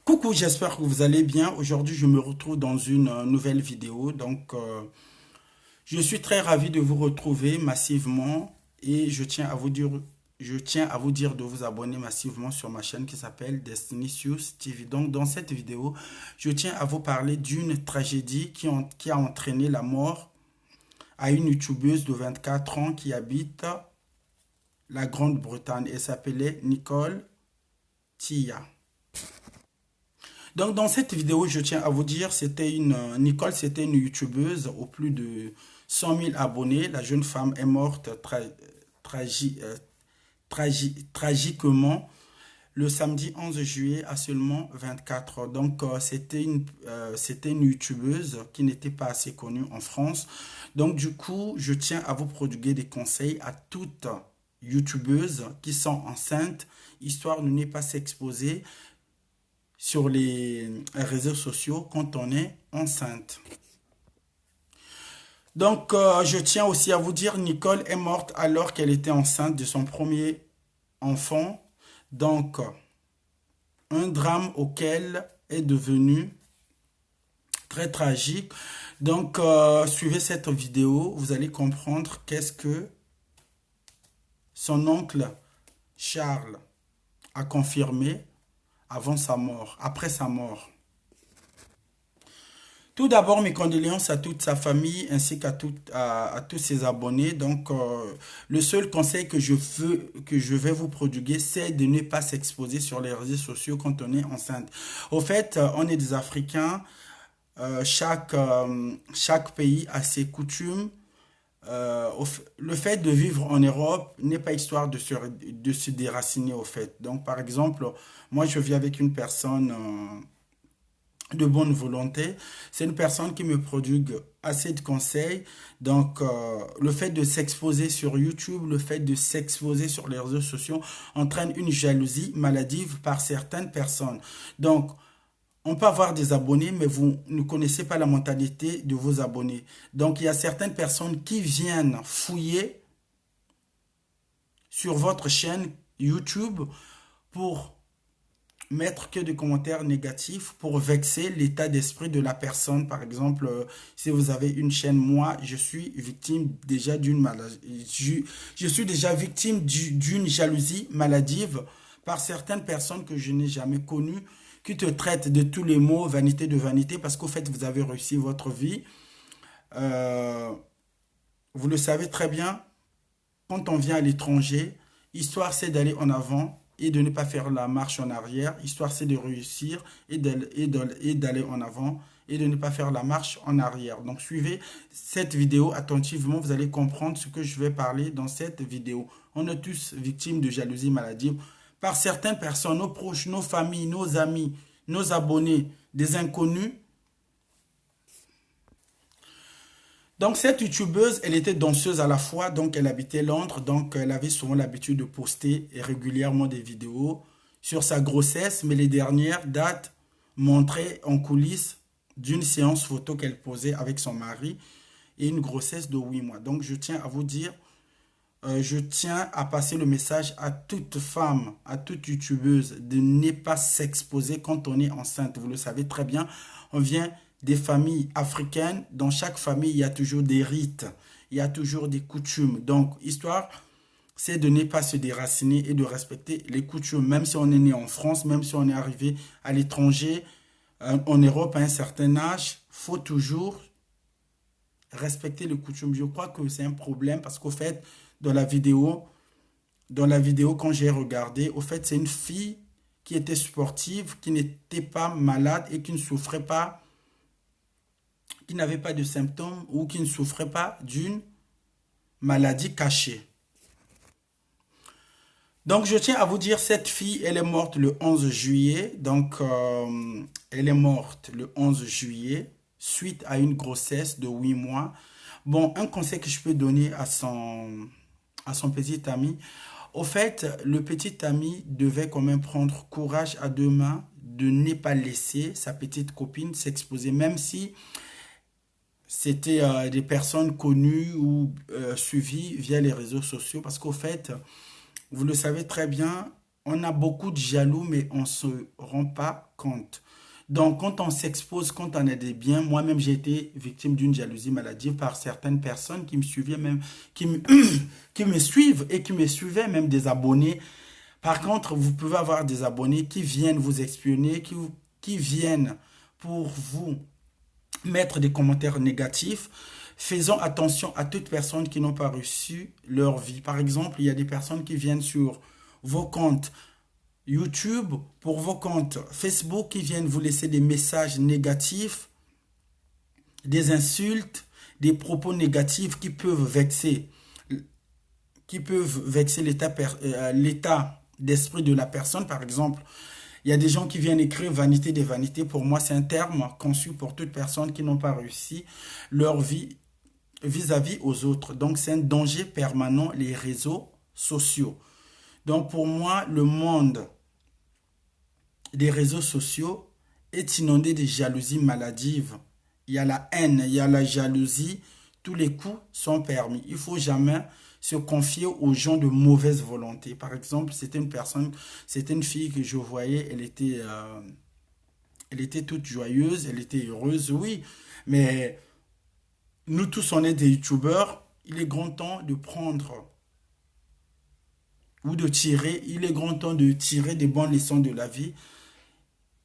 Coucou, j'espère que vous allez bien. Aujourd'hui, je me retrouve dans une nouvelle vidéo. Je suis très ravi de vous retrouver massivement et je tiens à vous dire de vous abonner massivement sur ma chaîne qui s'appelle Destiny News TV. Donc, dans cette vidéo, je tiens à vous parler d'une tragédie qui a entraîné la mort à une youtubeuse de 24 ans qui habite la Grande-Bretagne et s'appelait Nicole Tia. Donc, dans cette vidéo, je tiens à vous dire, Nicole, c'était une youtubeuse aux plus de 100 000 abonnés. La jeune femme est morte tragi- euh, tragiquement le samedi 11 juillet à seulement 24 ans. C'était une youtubeuse qui n'était pas assez connue en France. Donc, du coup, je tiens à vous prodiguer des conseils à toutes youtubeuses qui sont enceintes, histoire de ne pas s'exposer sur les réseaux sociaux quand on est enceinte. Je tiens aussi à vous dire, Nicole est morte alors qu'elle était enceinte de son premier enfant. Donc, un drame auquel est devenu très tragique. Suivez cette vidéo, vous allez comprendre qu'est-ce que son oncle Charles a confirmé avant sa mort, après sa mort. Tout d'abord, mes condoléances à toute sa famille ainsi à tous ses abonnés. Le seul conseil que je vais vous prodiguer, c'est de ne pas s'exposer sur les réseaux sociaux quand on est enceinte. Au fait, on est des Africains. Chaque pays a ses coutumes. Le fait de vivre en Europe n'est pas histoire de se déraciner, au fait. Donc, par exemple, moi, je vis avec une personne de bonne volonté. C'est une personne qui me prodigue assez de conseils. Le fait de s'exposer sur YouTube, le fait de s'exposer sur les réseaux sociaux entraîne une jalousie maladive par certaines personnes. Donc, on peut avoir des abonnés, mais vous ne connaissez pas la mentalité de vos abonnés. Donc, il y a certaines personnes qui viennent fouiller sur votre chaîne YouTube pour mettre que des commentaires négatifs pour vexer l'état d'esprit de la personne. Par exemple, si vous avez une chaîne, moi, je suis victime déjà d'une maladie. Je suis déjà victime d'une jalousie maladive par certaines personnes que je n'ai jamais connues, qui te traitent de tous les mots, vanité de vanité, parce qu'au fait, vous avez réussi votre vie. Euh, vous le savez très bien, quand on vient à l'étranger, histoire c'est d'aller en avant et de ne pas faire la marche en arrière. Histoire c'est de réussir et d'aller en avant et de ne pas faire la marche en arrière. Donc suivez cette vidéo attentivement, vous allez comprendre ce que je vais parler dans cette vidéo. On est tous victimes de jalousie maladive par certaines personnes, nos proches, nos familles, nos amis, nos abonnés, des inconnus. Donc cette youtubeuse, elle était danseuse à la fois, donc elle habitait Londres, donc elle avait souvent l'habitude de poster régulièrement des vidéos sur sa grossesse, mais les dernières dates montraient en coulisses d'une séance photo qu'elle posait avec son mari et une grossesse de 8 mois. Donc je tiens à vous dire, je tiens à passer le message à toute femme, à toute youtubeuse de ne pas s'exposer quand on est enceinte. Vous le savez très bien, on vient des familles africaines. Dans chaque famille, il y a toujours des rites, il y a toujours des coutumes. Donc, histoire, c'est de ne pas se déraciner et de respecter les coutumes. Même si on est né en France, même si on est arrivé à l'étranger, en Europe à un certain âge, faut toujours respecter les coutumes. Je crois que c'est un problème parce qu'au fait, dans la vidéo, quand j'ai regardé, au fait, c'est une fille qui était sportive, qui n'était pas malade et qui ne souffrait pas, qui n'avait pas de symptômes ou qui ne souffrait pas d'une maladie cachée. Donc, je tiens à vous dire, cette fille, elle est morte le 11 juillet. Elle est morte le 11 juillet suite à une grossesse de 8 mois. Bon, un conseil que je peux donner à son petit ami, au fait, le petit ami devait quand même prendre courage à deux mains de ne pas laisser sa petite copine s'exposer, même si c'était des personnes connues ou suivies via les réseaux sociaux, parce qu'au fait, vous le savez très bien, On a beaucoup de jaloux, mais on ne se rend pas compte. Donc, quand on s'expose, quand on a des biens, moi-même, j'ai été victime d'une jalousie maladive par certaines personnes qui me suivaient même, qui me, qui me suivent et qui me suivaient, même des abonnés. Par contre, vous pouvez avoir des abonnés qui viennent vous espionner, qui viennent pour vous mettre des commentaires négatifs. Faisons attention à toutes personnes qui n'ont pas reçu leur vie. Par exemple, il y a des personnes qui viennent sur vos comptes YouTube, pour vos comptes Facebook, qui viennent vous laisser des messages négatifs, des insultes, des propos négatifs qui peuvent vexer l'état d'esprit de la personne. Par exemple, il y a des gens qui viennent écrire vanité des vanités. Pour moi, c'est un terme conçu pour toute personne qui n'ont pas réussi leur vie vis-à-vis aux autres. Donc, c'est un danger permanent, les réseaux sociaux. Donc, pour moi, le monde des réseaux sociaux est inondé de jalousies maladives. Il y a la haine, il y a la jalousie. Tous les coups sont permis. Il ne faut jamais se confier aux gens de mauvaise volonté. Par exemple, c'était une fille que je voyais, elle était toute joyeuse, elle était heureuse, oui. Mais nous tous, on est des youtubeurs. Il est grand temps de prendre ou de tirer, il est grand temps de tirer des bonnes leçons de la vie.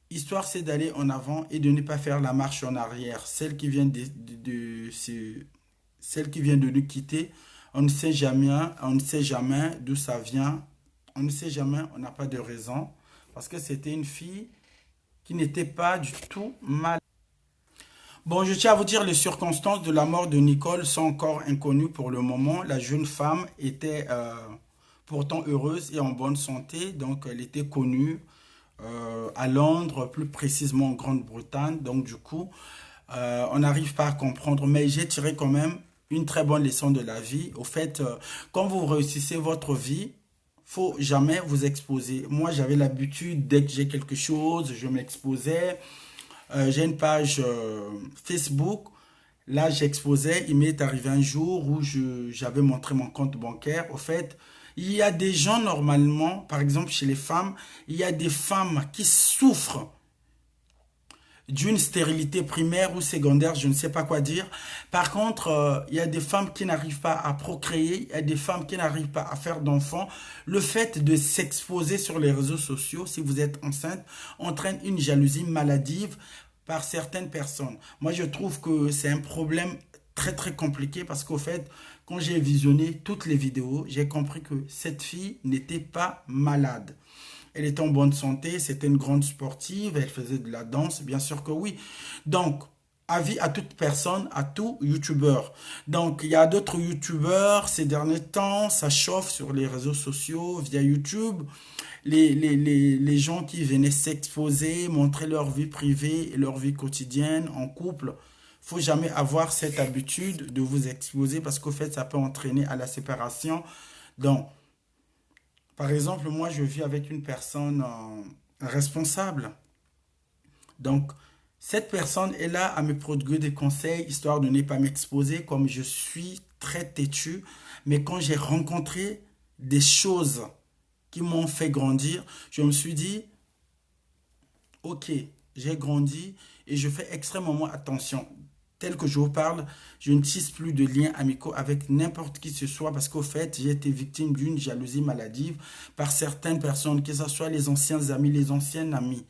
Histoire, c'est d'aller en avant et de ne pas faire la marche en arrière. Celle qui vient de nous quitter, on ne sait jamais d'où ça vient. On ne sait jamais, on n'a pas de raison. Parce que c'était une fille qui n'était pas du tout mal. Bon, je tiens à vous dire, les circonstances de la mort de Nicole sont encore inconnues pour le moment. La jeune femme était pourtant heureuse et en bonne santé, donc elle était connue à Londres, plus précisément en Grande-Bretagne. Donc du coup, on n'arrive pas à comprendre, mais j'ai tiré quand même une très bonne leçon de la vie. Au fait, quand vous réussissez votre vie, faut jamais vous exposer. Moi, j'avais l'habitude, dès que j'ai quelque chose, je m'exposais. J'ai une page Facebook. Là, j'exposais. Il m'est arrivé un jour où j'avais montré mon compte bancaire. Au fait, il y a des gens normalement, par exemple chez les femmes, il y a des femmes qui souffrent d'une stérilité primaire ou secondaire, je ne sais pas quoi dire. Par contre, il y a des femmes qui n'arrivent pas à procréer, il y a des femmes qui n'arrivent pas à faire d'enfants. Le fait de s'exposer sur les réseaux sociaux, si vous êtes enceinte, entraîne une jalousie maladive par certaines personnes. Moi, je trouve que c'est un problème très très compliqué parce qu'au fait, quand j'ai visionné toutes les vidéos, j'ai compris que cette fille n'était pas malade. Elle était en bonne santé, c'était une grande sportive, elle faisait de la danse, bien sûr que oui. Donc, avis à toute personne, à tout youtubeur. Donc, il y a d'autres youtubeurs, ces derniers temps, ça chauffe sur les réseaux sociaux, via YouTube. Les gens qui venaient s'exposer, montrer leur vie privée et leur vie quotidienne en couple. Faut jamais avoir cette habitude de vous exposer parce qu'au fait, ça peut entraîner à la séparation. Donc, par exemple, moi, je vis avec une personne responsable. Donc, cette personne est là à me prodiguer des conseils, histoire de ne pas m'exposer comme je suis très têtu. Mais quand j'ai rencontré des choses qui m'ont fait grandir, je me suis dit, ok, j'ai grandi et je fais extrêmement attention. Tel que je vous parle, je ne tisse plus de liens amicaux avec n'importe qui que ce soit parce qu'au fait, j'ai été victime d'une jalousie maladive par certaines personnes, que ce soit les anciens amis, les anciennes amies.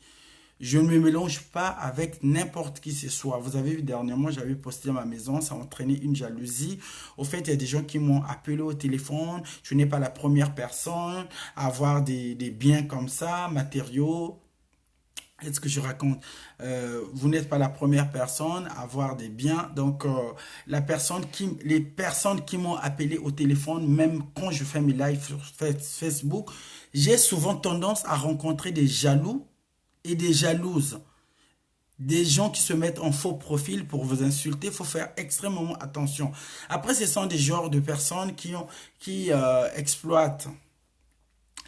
Je ne me mélange pas avec n'importe qui que ce soit. Vous avez vu dernièrement, j'avais posté à ma maison, ça a entraîné une jalousie. Au fait, il y a des gens qui m'ont appelé au téléphone. Je n'ai pas la première personne à avoir des biens comme ça, matériaux. Est-ce que je raconte? Vous n'êtes pas la première personne à avoir des biens. Donc, les personnes qui m'ont appelé au téléphone, même quand je fais mes lives sur Facebook, j'ai souvent tendance à rencontrer des jaloux et des jalouses. Des gens qui se mettent en faux profil pour vous insulter, il faut faire extrêmement attention. Après, ce sont des genres de personnes qui exploitent,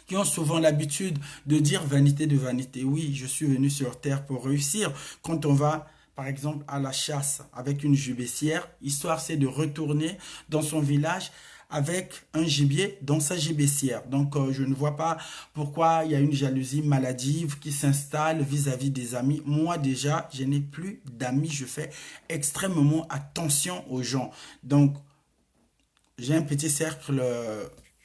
qui ont souvent l'habitude de dire vanité de vanité. Oui, je suis venu sur Terre pour réussir. Quand on va, par exemple, à la chasse avec une jubessière, histoire c'est de retourner dans son village avec un gibier dans sa gibecière. Donc, je ne vois pas pourquoi il y a une jalousie maladive qui s'installe vis-à-vis des amis. Moi, déjà, je n'ai plus d'amis. Je fais extrêmement attention aux gens. Donc, j'ai un petit cercle,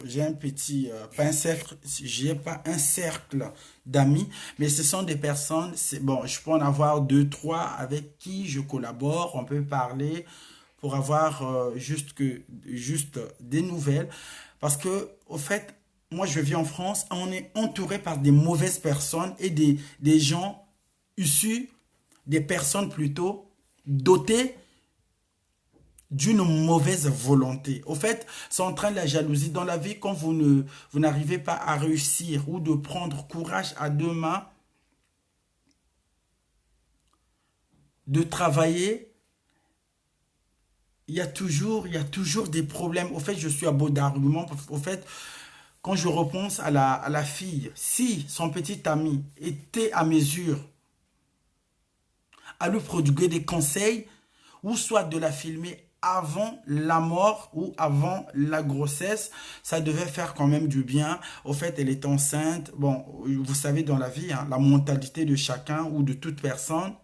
j'ai un petit, pas un cercle, j'ai pas un cercle d'amis, mais ce sont des personnes, c'est bon, je peux en avoir deux, trois avec qui je collabore, on peut parler pour avoir juste des nouvelles, parce que au fait, moi je vis en France, on est entouré par des mauvaises personnes et des gens issus, des personnes plutôt dotées d'une mauvaise volonté. Au fait, ça entraîne la jalousie dans la vie quand vous n'arrivez pas à réussir ou de prendre courage à deux mains, de travailler. Il y a toujours des problèmes. Au fait, je suis à bout d'arguments. Au fait, quand je repense à à la fille, si son petit ami était à mesure à lui prodiguer des conseils, ou soit de la filmer avant la mort ou avant la grossesse, ça devait faire quand même du bien. Au fait, elle est enceinte. Bon, vous savez, dans la vie, hein, la mentalité de chacun ou de toute personne,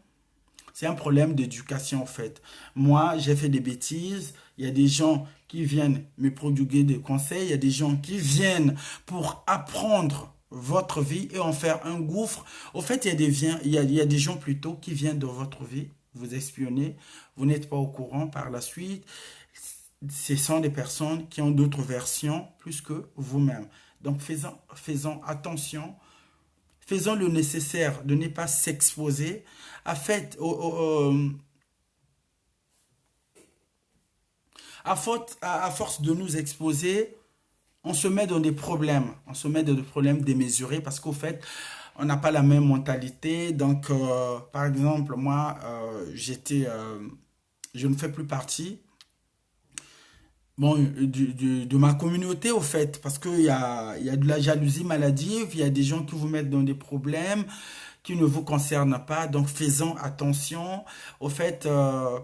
c'est un problème d'éducation, en fait. Moi, j'ai fait des bêtises. Il y a des gens qui viennent me prodiguer des conseils. Il y a des gens qui viennent pour apprendre votre vie et en faire un gouffre. Au fait, il y a des gens plutôt qui viennent dans votre vie, vous espionner, vous n'êtes pas au courant par la suite. Ce sont des personnes qui ont d'autres versions plus que vous-même. Donc, faisons attention, faisons le nécessaire de ne pas s'exposer. À fait, à force de nous exposer, on se met dans des problèmes. On se met dans des problèmes démesurés parce qu'au fait, on n'a pas la même mentalité. Donc, par exemple, moi, je ne fais plus partie bon, de ma communauté, au fait, parce il y a de la jalousie maladive, il y a des gens qui vous mettent dans des problèmes qui ne vous concernent pas, donc faisons attention. Au fait,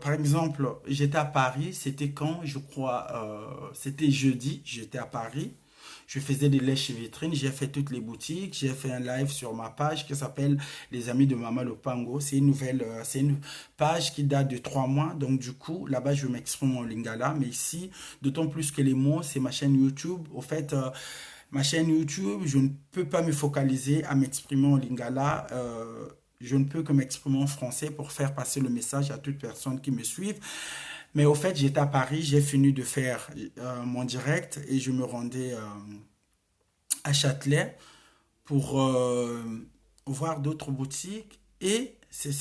par exemple, j'étais à Paris, c'était quand, je crois, c'était jeudi, j'étais à Paris. Je faisais des lèches vitrines, j'ai fait toutes les boutiques, j'ai fait un live sur ma page qui s'appelle Les Amis de Mama Lopango. C'est une nouvelle, c'est une page qui date de 3 mois. Donc du coup, là-bas, je m'exprime en lingala. Mais ici, d'autant plus que les mots, c'est ma chaîne YouTube. Au fait, ma chaîne YouTube, je ne peux pas me focaliser à m'exprimer en lingala. Je ne peux que m'exprimer en français pour faire passer le message à toute personne qui me suive. Mais au fait, j'étais à Paris, j'ai fini de faire mon direct et je me rendais à Châtelet pour voir d'autres boutiques. Et c'est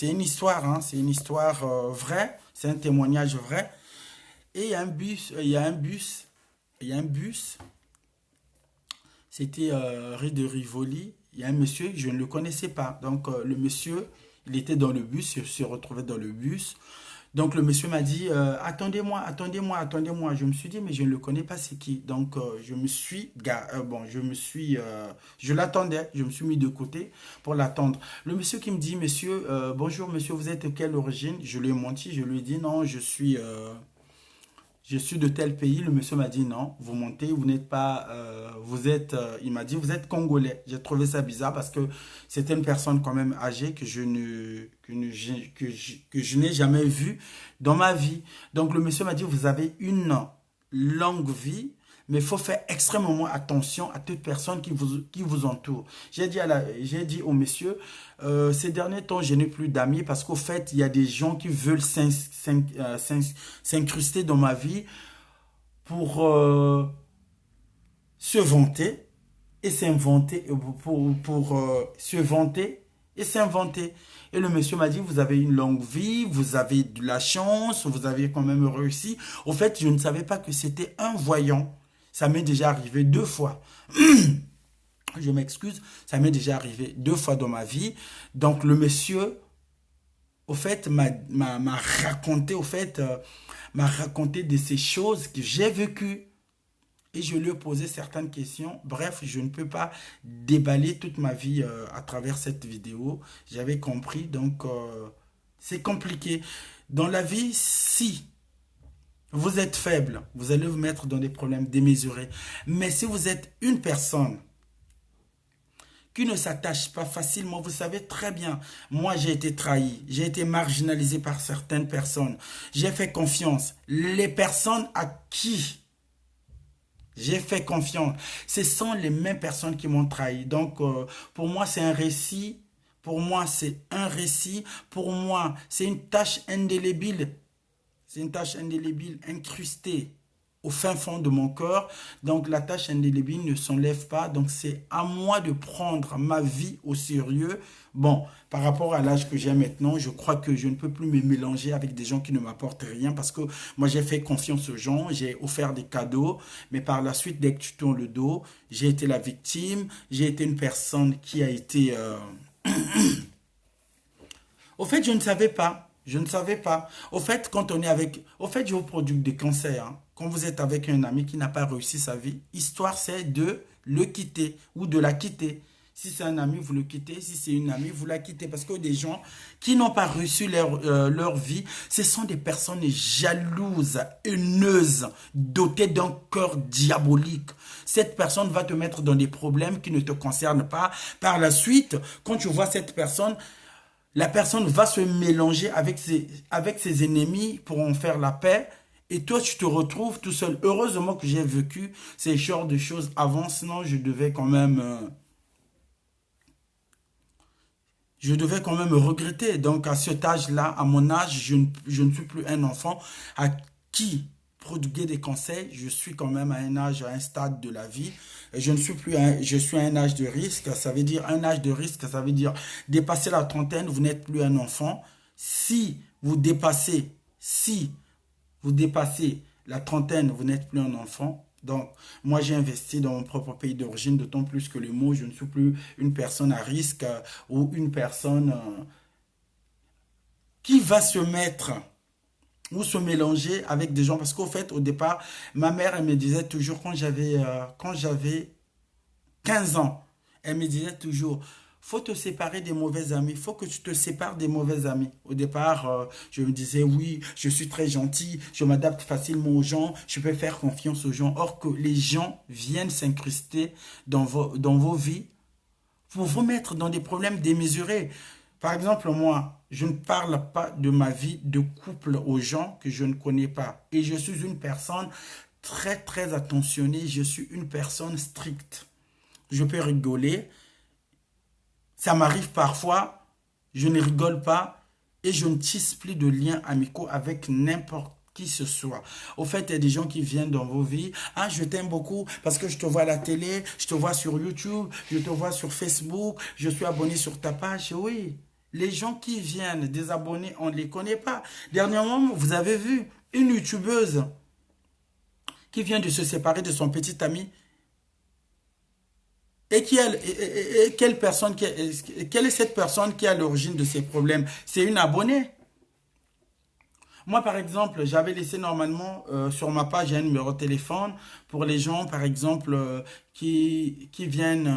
une histoire, hein, c'est une histoire vraie, c'est un témoignage vrai. Et il y a un bus, il y a un bus, il y a un bus, c'était rue de Rivoli. Il y a un monsieur, je ne le connaissais pas. Donc le monsieur, il était dans le bus, je suis retrouvé dans le bus. Donc le monsieur m'a dit attendez-moi, attendez-moi, attendez-moi. Je me suis dit mais je ne le connais pas, c'est qui? Donc je l'attendais, je me suis mis de côté pour l'attendre. Le monsieur qui me dit monsieur bonjour monsieur, vous êtes de quelle origine? Je lui ai menti, je lui ai dit non, je suis de tel pays. Le monsieur m'a dit non, vous mentez, vous n'êtes pas, il m'a dit vous êtes congolais. J'ai trouvé ça bizarre parce que c'était une personne quand même âgée que je n'ai jamais vue dans ma vie. Donc le monsieur m'a dit vous avez une longue vie, mais il faut faire extrêmement attention à toute personne qui vous entoure. J'ai dit au monsieur, ces derniers temps, je n'ai plus d'amis parce qu'au fait, il y a des gens qui veulent s'incruster dans ma vie pour se vanter et s'inventer, pour se vanter et s'inventer. Et le monsieur m'a dit, vous avez une longue vie, vous avez de la chance, vous avez quand même réussi. Au fait, je ne savais pas que c'était un voyant. Ça m'est déjà arrivé 2 fois. Je m'excuse, ça m'est déjà arrivé 2 fois dans ma vie. Donc le monsieur, au fait, m'a raconté, m'a raconté de ces choses que j'ai vécues. Et je lui ai posé certaines questions. Bref, je ne peux pas déballer toute ma vie à travers cette vidéo. J'avais compris, donc c'est compliqué. Dans la vie, si Vous êtes faible, vous allez vous mettre dans des problèmes démesurés. Mais si vous êtes une personne qui ne s'attache pas facilement, vous savez très bien, moi j'ai été trahi, j'ai été marginalisé par certaines personnes, j'ai fait confiance. Les personnes à qui j'ai fait confiance, ce sont les mêmes personnes qui m'ont trahi. Donc pour moi c'est un récit, pour moi c'est un récit, pour moi c'est une tâche indélébile. C'est une tâche indélébile incrustée au fin fond de mon corps. Donc la tâche indélébile ne s'enlève pas. Donc c'est à moi de prendre ma vie au sérieux. Bon, par rapport à l'âge que j'ai maintenant, je crois que je ne peux plus me mélanger avec des gens qui ne m'apportent rien parce que moi j'ai fait confiance aux gens, j'ai offert des cadeaux, mais par la suite, dès que tu tournes le dos, j'ai été la victime, j'ai été une personne qui a été... Au fait, je ne savais pas. Je ne savais pas. Au fait, quand on est avec... Au fait, je vous produis des conseils, hein. Quand vous êtes avec un ami qui n'a pas réussi sa vie, histoire c'est de le quitter ou de la quitter. Si c'est un ami, vous le quittez. Si c'est une amie, vous la quittez. Parce que des gens qui n'ont pas réussi leur vie, ce sont des personnes jalouses, haineuses, dotées d'un cœur diabolique. Cette personne va te mettre dans des problèmes qui ne te concernent pas. Par la suite, quand tu vois cette personne, la personne va se mélanger avec ses ennemis pour en faire la paix. Et toi, tu te retrouves tout seul. Heureusement que j'ai vécu ces genres de choses avant, sinon je devais quand même regretter. Donc à cet âge-là, à mon âge, je ne suis plus un enfant à qui prodiguer des conseils. Je suis quand même à un âge, à un stade de la vie. Et je ne suis plus je suis à un âge de risque. Ça veut dire un âge de risque, ça veut dire dépasser la trentaine, vous n'êtes plus un enfant. Si vous dépassez la trentaine, vous n'êtes plus un enfant. Donc, moi, j'ai investi dans mon propre pays d'origine, d'autant plus que le mot, je ne suis plus une personne à risque ou une personne qui va se mettre ou se mélanger avec des gens. Parce qu'au fait, au départ, ma mère, elle me disait toujours, quand j'avais 15 ans, elle me disait toujours, faut te séparer des mauvais amis, faut que tu te sépares des mauvais amis. Au départ, je me disais, oui, je suis très gentil, je m'adapte facilement aux gens, je peux faire confiance aux gens. Or que les gens viennent s'incruster dans vos vies pour vous mettre dans des problèmes démesurés. Par exemple, moi, je ne parle pas de ma vie de couple aux gens que je ne connais pas. Et je suis une personne très, très attentionnée, je suis une personne stricte. Je peux rigoler. Ça m'arrive parfois, je ne rigole pas et je ne tisse plus de liens amicaux avec n'importe qui ce soit. Au fait, il y a des gens qui viennent dans vos vies. Ah, je t'aime beaucoup parce que je te vois à la télé, je te vois sur YouTube, je te vois sur Facebook, je suis abonné sur ta page. Oui, les gens qui viennent des abonnés, on ne les connaît pas. Dernièrement, vous avez vu une YouTubeuse qui vient de se séparer de son petit ami. Et quelle est cette personne qui est à l'origine de ces problèmes? C'est une abonnée. Moi, par exemple, j'avais laissé normalement sur ma page un numéro de téléphone pour les gens, par exemple, qui viennent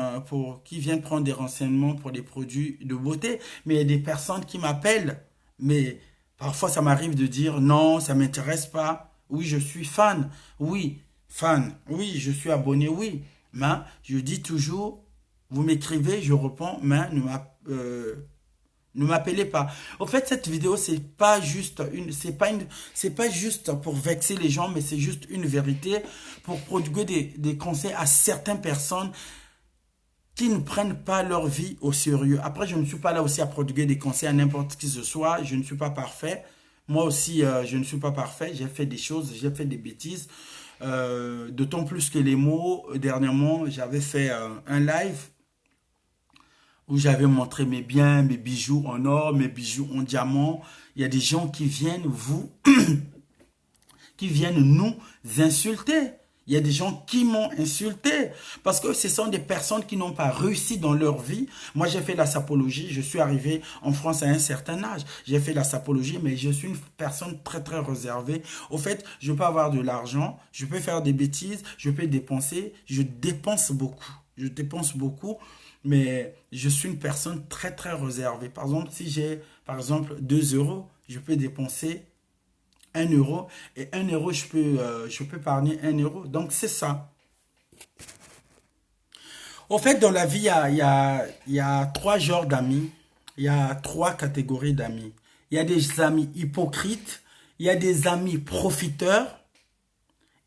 prendre des renseignements pour des produits de beauté. Mais il y a des personnes qui m'appellent. Mais parfois, ça m'arrive de dire non, ça m'intéresse pas. Oui, je suis fan. Oui, fan. Oui, je suis abonné. Oui. Mais je dis toujours, vous m'écrivez, je réponds, mais ne m'appelez pas. Au fait, cette vidéo, c'est pas juste pour vexer les gens, mais c'est juste une vérité pour prodiguer des conseils à certaines personnes qui ne prennent pas leur vie au sérieux. Après, je ne suis pas là aussi à prodiguer des conseils à n'importe qui que ce soit. Je ne suis pas parfait. Moi aussi, je ne suis pas parfait. J'ai fait des choses, j'ai fait des bêtises. D'autant plus que les mots, dernièrement, j'avais fait un live où j'avais montré mes biens, mes bijoux en or, mes bijoux en diamant. Il y a des gens qui viennent qui viennent nous insulter. Il y a des gens qui m'ont insulté parce que ce sont des personnes qui n'ont pas réussi dans leur vie. Moi, j'ai fait la sapologie. Je suis arrivé en France à un certain âge. J'ai fait la sapologie, mais je suis une personne très, très réservée. Au fait, je peux avoir de l'argent, je peux faire des bêtises, je peux dépenser. Je dépense beaucoup. Je dépense beaucoup, mais je suis une personne très, très réservée. Par exemple, si j'ai, par exemple, 2 euros, je peux dépenser 1 euro. Et 1 euro, je peux épargner 1 euro. Donc, c'est ça. Au fait, dans la vie, il y a trois genres d'amis. Il y a trois catégories d'amis. Il y a des amis hypocrites, il y a des amis profiteurs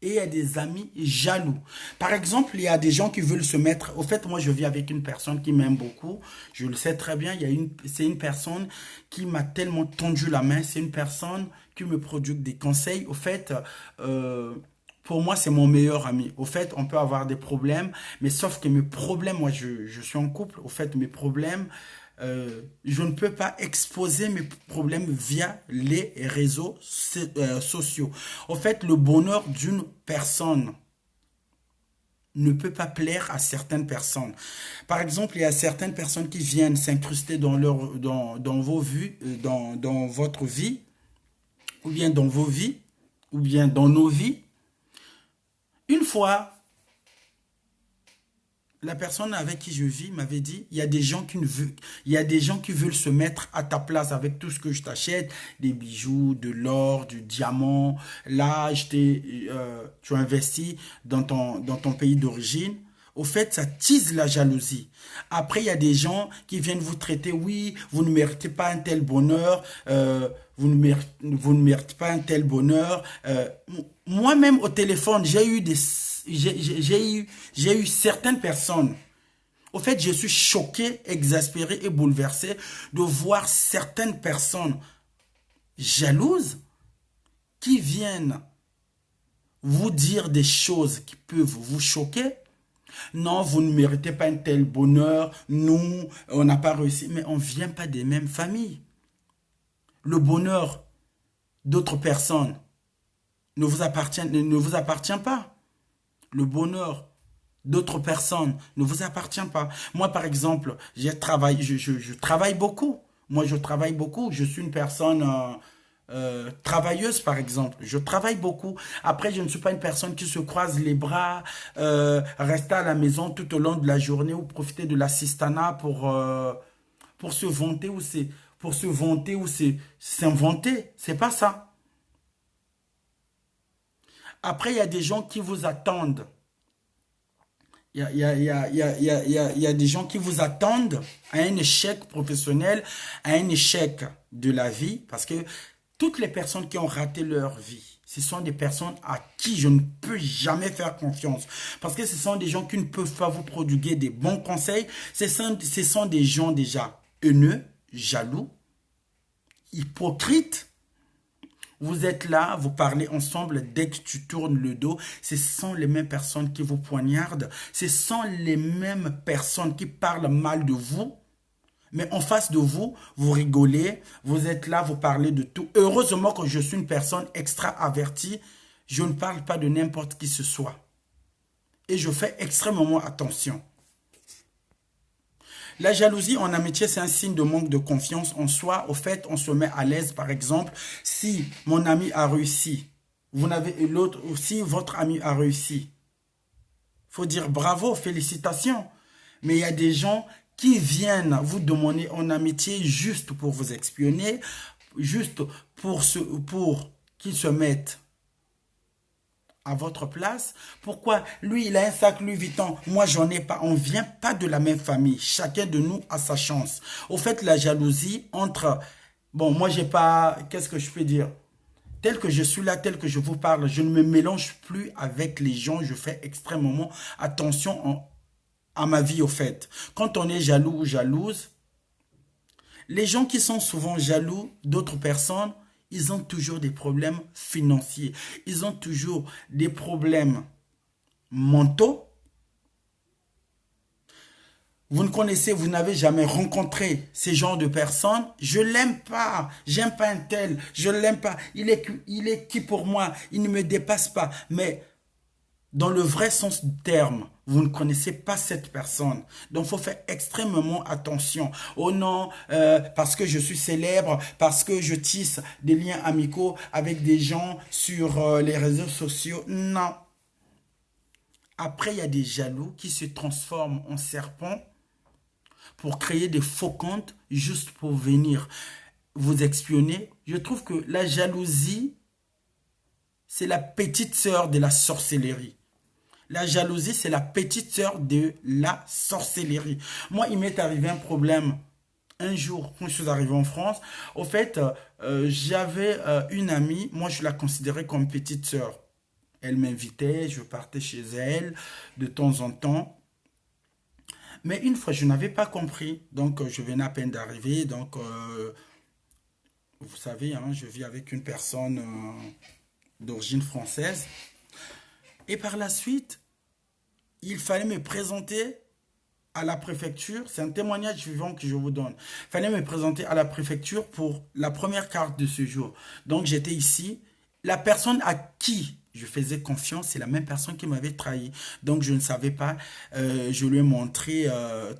et il y a des amis jaloux. Par exemple, il y a des gens qui veulent se mettre... Au fait, moi, je vis avec une personne qui m'aime beaucoup. Je le sais très bien. C'est une personne qui m'a tellement tendu la main. C'est une personne qui me produit des conseils. Au fait, pour moi, c'est mon meilleur ami. Au fait, on peut avoir des problèmes, mais sauf que mes problèmes, moi, je suis en couple. Au fait, mes problèmes, je ne peux pas exposer mes problèmes via les réseaux sociaux. Au fait, le bonheur d'une personne ne peut pas plaire à certaines personnes. Par exemple, il y a certaines personnes qui viennent s'incruster dans vos vues, dans votre vie, ou bien dans vos vies, ou bien dans nos vies. Une fois, la personne avec qui je vis m'avait dit, il y a des gens qui veulent se mettre à ta place avec tout ce que je t'achète, des bijoux, de l'or, du diamant. Là, tu investis dans ton pays d'origine. Au fait, ça tease la jalousie. Après, il y a des gens qui viennent vous traiter, oui, vous ne méritez pas un tel bonheur, vous ne méritez pas un tel bonheur. Moi-même au téléphone, j'ai eu certaines personnes. Au fait, je suis choqué, exaspéré et bouleversé de voir certaines personnes jalouses qui viennent vous dire des choses qui peuvent vous choquer. Non, vous ne méritez pas un tel bonheur. Nous, on n'a pas réussi. Mais on ne vient pas des mêmes familles. Le bonheur d'autres personnes ne vous appartient pas. Le bonheur d'autres personnes ne vous appartient pas. Moi, par exemple, je travaille beaucoup. Moi, je travaille beaucoup. Je suis une personne travailleuse, par exemple. Je travaille beaucoup. Après, je ne suis pas une personne qui se croise les bras, rester à la maison tout au long de la journée ou profiter de l'assistanat pour se vanter ou s'inventer. C'est pas ça. Après, il y a des gens qui vous attendent. Il y a des gens qui vous attendent à un échec professionnel, à un échec de la vie, parce que toutes les personnes qui ont raté leur vie, ce sont des personnes à qui je ne peux jamais faire confiance. Parce que ce sont des gens qui ne peuvent pas vous prodiguer des bons conseils. Ce sont des gens déjà haineux, jaloux, hypocrites. Vous êtes là, vous parlez ensemble, dès que tu tournes le dos, ce sont les mêmes personnes qui vous poignardent, ce sont les mêmes personnes qui parlent mal de vous, mais en face de vous, vous rigolez, vous êtes là, vous parlez de tout. Heureusement que je suis une personne extra avertie, je ne parle pas de n'importe qui ce soit. Et je fais extrêmement attention. La jalousie en amitié, c'est un signe de manque de confiance en soi. Au fait, on se met à l'aise, par exemple, si mon ami a réussi, si votre ami a réussi, il faut dire bravo, félicitations. Mais il y a des gens qui viennent vous demander en amitié juste pour vous espionner, juste pour qu'ils se mettent à votre place. Pourquoi? Lui, il a un sac Louis Vuitton. Moi, j'en ai pas. On vient pas de la même famille. Chacun de nous a sa chance. Au fait, la jalousie entre... Bon, moi, j'ai pas... Qu'est-ce que je peux dire? Tel que je suis là, tel que je vous parle, je ne me mélange plus avec les gens. Je fais extrêmement attention à ma vie, au fait. Quand on est jaloux ou jalouse, les gens qui sont souvent jaloux d'autres personnes, ils ont toujours des problèmes financiers. Ils ont toujours des problèmes mentaux. Vous n'avez jamais rencontré ces genres de personnes. Je l'aime pas. J'aime pas un tel. Je l'aime pas. Il est qui pour moi? Il ne me dépasse pas. Mais dans le vrai sens du terme, vous ne connaissez pas cette personne. Donc, il faut faire extrêmement attention. Oh non, parce que je suis célèbre, parce que je tisse des liens amicaux avec des gens sur les réseaux sociaux. Non. Après, il y a des jaloux qui se transforment en serpents pour créer des faux comptes juste pour venir vous espionner. Je trouve que la jalousie c'est la petite sœur de la sorcellerie. La jalousie, c'est la petite sœur de la sorcellerie. Moi, il m'est arrivé un problème un jour quand je suis arrivé en France. Au fait, j'avais une amie, moi je la considérais comme petite sœur. Elle m'invitait, je partais chez elle de temps en temps. Mais une fois, je n'avais pas compris. Donc, je venais à peine d'arriver. Donc, vous savez, hein, je vis avec une personne d'origine française. Et par la suite, il fallait me présenter à la préfecture. C'est un témoignage vivant que je vous donne. Il fallait me présenter à la préfecture pour la première carte de séjour. Donc, j'étais ici. La personne à qui je faisais confiance, c'est la même personne qui m'avait trahi. Donc, je ne savais pas. Je lui ai montré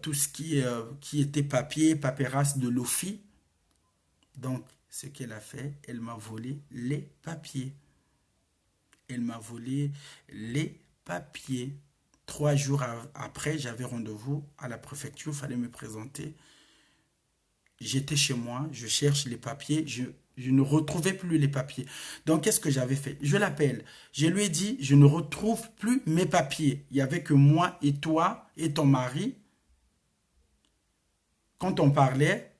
tout ce qui était papier, paperasse de l'OFI. Donc, ce qu'elle a fait, elle m'a volé les papiers. Elle m'a volé les papiers. 3 jours après, j'avais rendez-vous à la préfecture, il fallait me présenter. J'étais chez moi, je cherche les papiers, je ne retrouvais plus les papiers. Donc, qu'est-ce que j'avais fait? Je l'appelle. Je lui ai dit, je ne retrouve plus mes papiers. Il n'y avait que moi et toi et ton mari. Quand on parlait,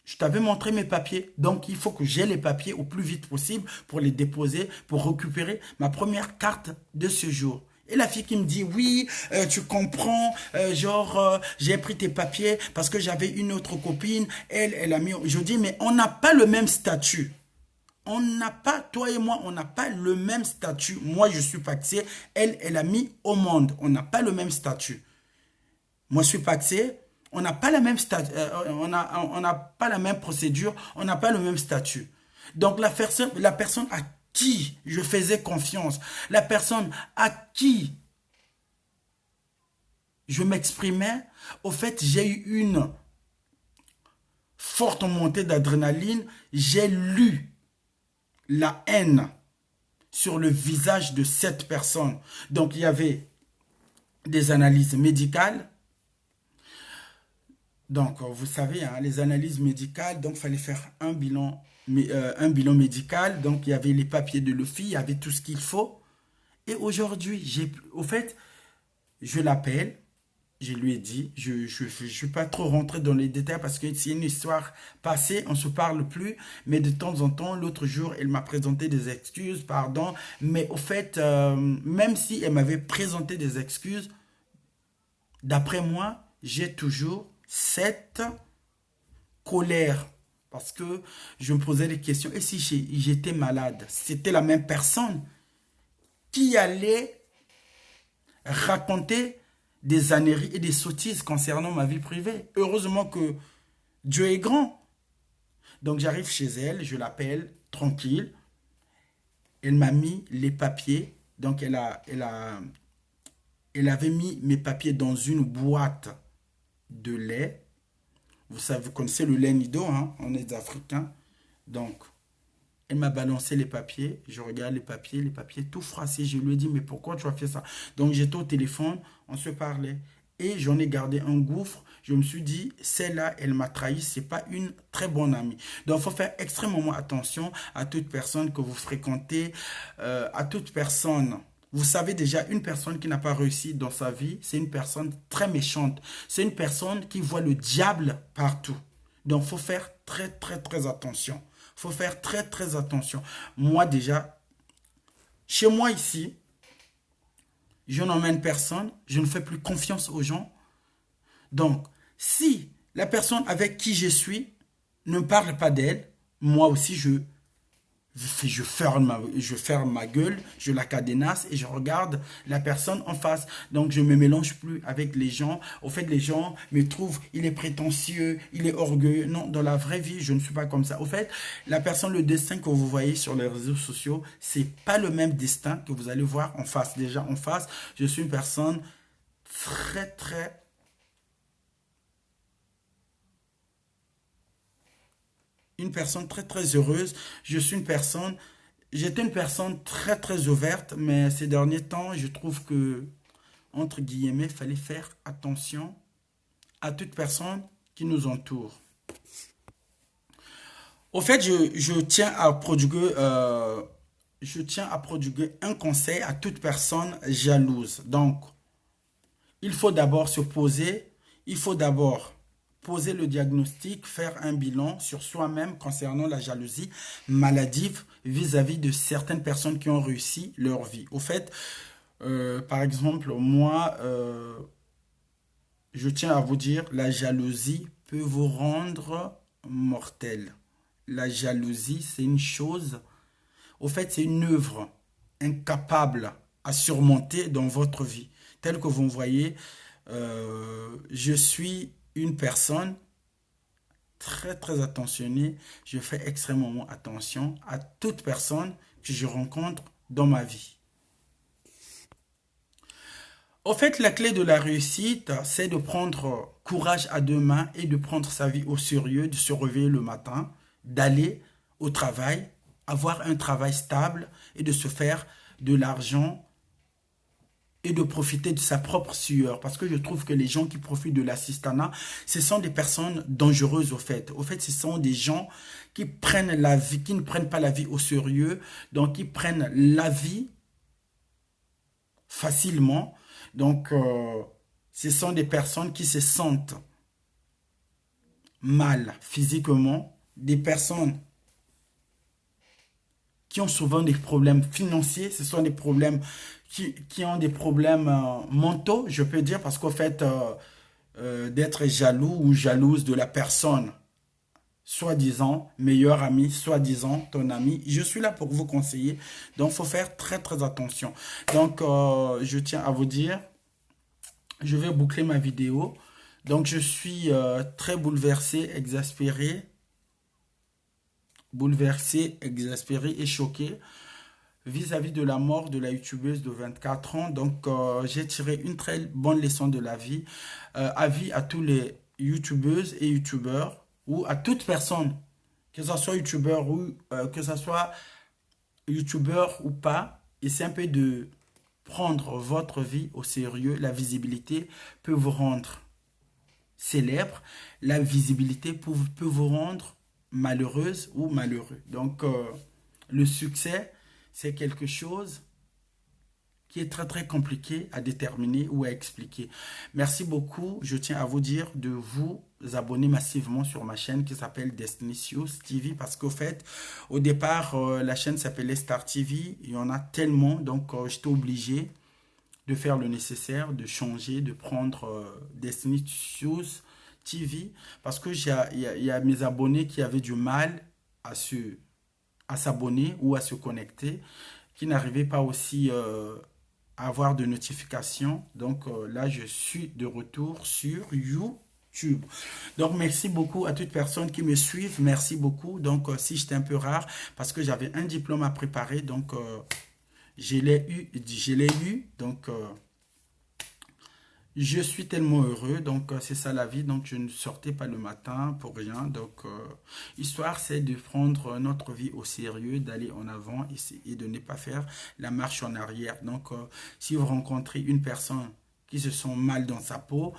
je t'avais montré mes papiers. Donc, il faut que j'ai les papiers au plus vite possible pour les déposer, pour récupérer ma première carte de séjour. Et la fille qui me dit, oui, tu comprends, j'ai pris tes papiers parce que j'avais une autre copine, elle a mis... Je dis, mais on n'a pas le même statut. On n'a pas, toi et moi, on n'a pas le même statut. Moi, je suis paxé, elle a mis au monde. On n'a pas le même statut. Moi, je suis paxé, on n'a pas la même on n'a pas la même procédure, on n'a pas le même statut. Donc, la personne à qui je faisais confiance, la personne à qui je m'exprimais, au fait, j'ai eu une forte montée d'adrénaline, j'ai lu la haine sur le visage de cette personne. Donc, il y avait des analyses médicales. Donc, vous savez, hein, les analyses médicales, donc il fallait faire un bilan médical. Donc, il y avait les papiers de l'OFI, il y avait tout ce qu'il faut. Et aujourd'hui, au fait, je l'appelle, je lui ai dit, je ne suis pas trop rentré dans les détails parce que c'est une histoire passée, on ne se parle plus. Mais de temps en temps, l'autre jour, elle m'a présenté des excuses, pardon. Mais au fait, même si elle m'avait présenté des excuses, d'après moi, j'ai toujours cette colère parce que je me posais des questions. Et si j'étais malade, c'était la même personne qui allait raconter des âneries et des sottises concernant ma vie privée. Heureusement que Dieu est grand. Donc j'arrive chez elle, je l'appelle tranquille. Elle m'a mis les papiers. Donc elle avait mis mes papiers dans une boîte de lait. Vous savez, vous connaissez le lait Nido, hein? On est des Africains. Donc, elle m'a balancé les papiers. Je regarde les papiers tout froissés. Je lui ai dit, mais pourquoi tu as fait ça? Donc, j'étais au téléphone, on se parlait. Et j'en ai gardé un gouffre. Je me suis dit, celle-là, elle m'a trahi. C'est pas une très bonne amie. Donc, il faut faire extrêmement attention à toute personne que vous fréquentez, à toute personne. Vous savez déjà, une personne qui n'a pas réussi dans sa vie, c'est une personne très méchante. C'est une personne qui voit le diable partout. Donc, il faut faire très, très, très attention. Il faut faire très, très attention. Moi, déjà, chez moi ici, je n'emmène personne. Je ne fais plus confiance aux gens. Donc, si la personne avec qui je suis ne parle pas d'elle, moi aussi, je ferme ma gueule, je la cadenasse et je regarde la personne en face. Donc, je ne me mélange plus avec les gens. Au fait, les gens me trouvent, il est prétentieux, il est orgueilleux. Non, dans la vraie vie, je ne suis pas comme ça. Au fait, la personne, le destin que vous voyez sur les réseaux sociaux, c'est pas le même destin que vous allez voir en face. Déjà, en face, je suis une personne très, très... Une personne très très heureuse. J'étais une personne très très ouverte, mais ces derniers temps, je trouve que, entre guillemets, il fallait faire attention à toute personne qui nous entoure. Au fait, je tiens à prodiguer je tiens à prodiguer un conseil à toute personne jalouse. Donc, il faut d'abord se poser, il faut d'abord poser le diagnostic, faire un bilan sur soi-même concernant la jalousie maladive vis-à-vis de certaines personnes qui ont réussi leur vie. Au fait, par exemple, moi, je tiens à vous dire, la jalousie peut vous rendre mortel. La jalousie, c'est une chose, au fait, c'est une œuvre incapable à surmonter dans votre vie. Tel que vous me voyez, je suis une personne très très attentionnée. Je fais extrêmement attention à toute personne que je rencontre dans ma vie. Au fait, la clé de la réussite, c'est de prendre courage à deux mains et de prendre sa vie au sérieux, de se réveiller le matin, d'aller au travail, avoir un travail stable et de se faire de l'argent et de profiter de sa propre sueur. Parce que je trouve que les gens qui profitent de l'assistanat, ce sont des personnes dangereuses au fait. Au fait, ce sont des gens qui prennent la vie, qui ne prennent pas la vie au sérieux, donc qui prennent la vie facilement. Donc, ce sont des personnes qui se sentent mal physiquement, des personnes qui ont souvent des problèmes financiers, ce sont des problèmes qui ont des problèmes mentaux, je peux dire, parce qu'au fait, d'être jaloux ou jalouse de la personne, soi-disant meilleur ami, soi-disant ton ami, je suis là pour vous conseiller, donc il faut faire très très attention. Donc, je tiens à vous dire, je vais boucler ma vidéo. Donc, je suis très bouleversé, exaspéré et choqué vis-à-vis de la mort de la youtubeuse de 24 ans. Donc, j'ai tiré une très bonne leçon de la vie. Avis à tous les youtubeuses et youtubeurs ou à toute personne, que ce soit youtubeur ou que ce soit youtubeur ou pas, essayez un peu de prendre votre vie au sérieux. La visibilité peut vous rendre célèbre. La visibilité peut vous rendre malheureuse ou malheureux. Donc, le succès, c'est quelque chose qui est très très compliqué à déterminer ou à expliquer. Merci beaucoup. Je tiens à vous dire de vous abonner massivement sur ma chaîne qui s'appelle Destinicious TV parce qu'au fait, au départ, la chaîne s'appelait Star TV. Il y en a tellement, donc j'étais obligé de faire le nécessaire, de changer, de prendre Destinicious TV parce que il y a mes abonnés qui avaient du mal à s'abonner ou à se connecter, qui n'arrivaient pas aussi à avoir de notifications. Donc là, je suis de retour sur YouTube. Donc, merci beaucoup à toutes personnes qui me suivent. Merci beaucoup. Donc, si j'étais un peu rare, parce que j'avais un diplôme à préparer, donc je l'ai eu, donc je suis tellement heureux, donc c'est ça la vie, donc je ne sortais pas le matin pour rien, donc histoire c'est de prendre notre vie au sérieux, d'aller en avant et de ne pas faire la marche en arrière. Donc si vous rencontrez une personne qui se sent mal dans sa peau,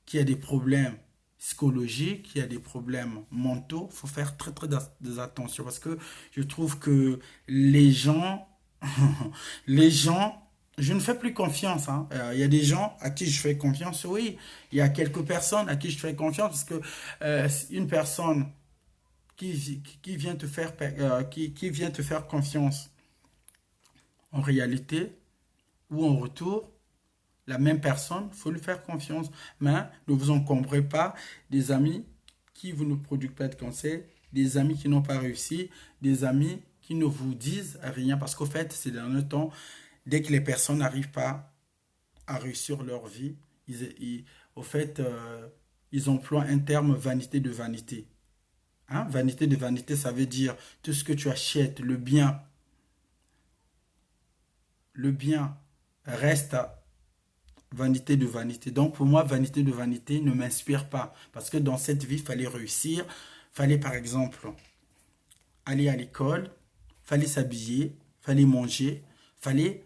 qui a des problèmes psychologiques, qui a des problèmes mentaux, il faut faire très très attention parce que je trouve que les gens, les gens, je ne fais plus confiance. Hein. Il y a des gens à qui je fais confiance, oui. Il y a quelques personnes à qui je fais confiance parce que une personne qui vient te faire, qui vient te faire confiance en réalité ou en retour, la même personne, il faut lui faire confiance. Mais ne vous encombrez pas des amis qui vous ne produisent pas de conseils, des amis qui n'ont pas réussi, des amis qui ne vous disent rien. Parce qu'au fait, ces derniers temps, dès que les personnes n'arrivent pas à réussir leur vie, au fait, ils emploient un terme vanité de vanité. Hein? Vanité de vanité, ça veut dire tout ce que tu achètes, le bien reste vanité de vanité. Donc pour moi, vanité de vanité ne m'inspire pas. Parce que dans cette vie, il fallait réussir. Il fallait par exemple aller à l'école, il fallait s'habiller, il fallait manger, il fallait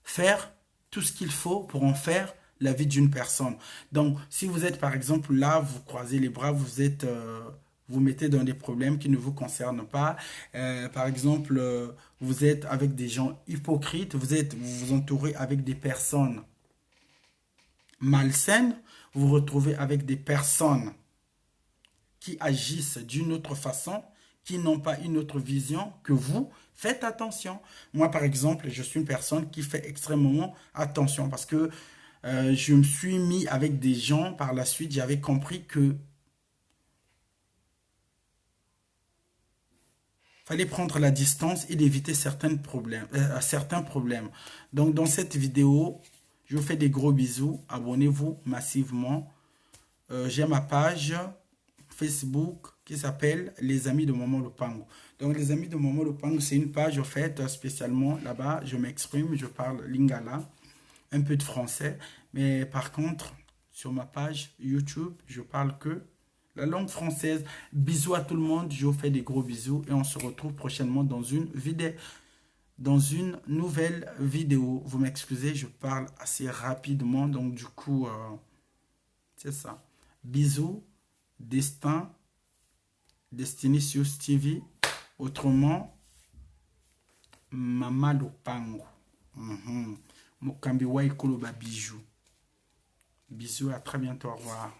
faire tout ce qu'il faut pour en faire la vie d'une personne. Donc si vous êtes par exemple là, vous croisez les bras, vous mettez dans des problèmes qui ne vous concernent pas. Par exemple, vous êtes avec des gens hypocrites, vous vous entourez avec des personnes malsaines, vous vous retrouvez avec des personnes qui agissent d'une autre façon, qui n'ont pas une autre vision que vous, faites attention. Moi, par exemple, je suis une personne qui fait extrêmement attention parce que je me suis mis avec des gens par la suite, j'avais compris que fallait prendre la distance et d'éviter certains problèmes. Donc, dans cette vidéo, je vous fais des gros bisous. Abonnez-vous massivement. J'ai ma page Facebook qui s'appelle Les Amis de Maman Lopango. Donc, Les Amis de Maman Lopango, c'est une page, en fait, spécialement là-bas. Je m'exprime, je parle lingala, un peu de français. Mais par contre, sur ma page YouTube, je parle que la langue française. Bisous à tout le monde, je vous fais des gros bisous et on se retrouve prochainement dans une nouvelle vidéo. Vous m'excusez, je parle assez rapidement, donc du coup, c'est ça. Bisous, Destinicious TV, autrement, Mama Lopango. Mokambi Waikoloba bijou. Bisous, à très bientôt, au revoir.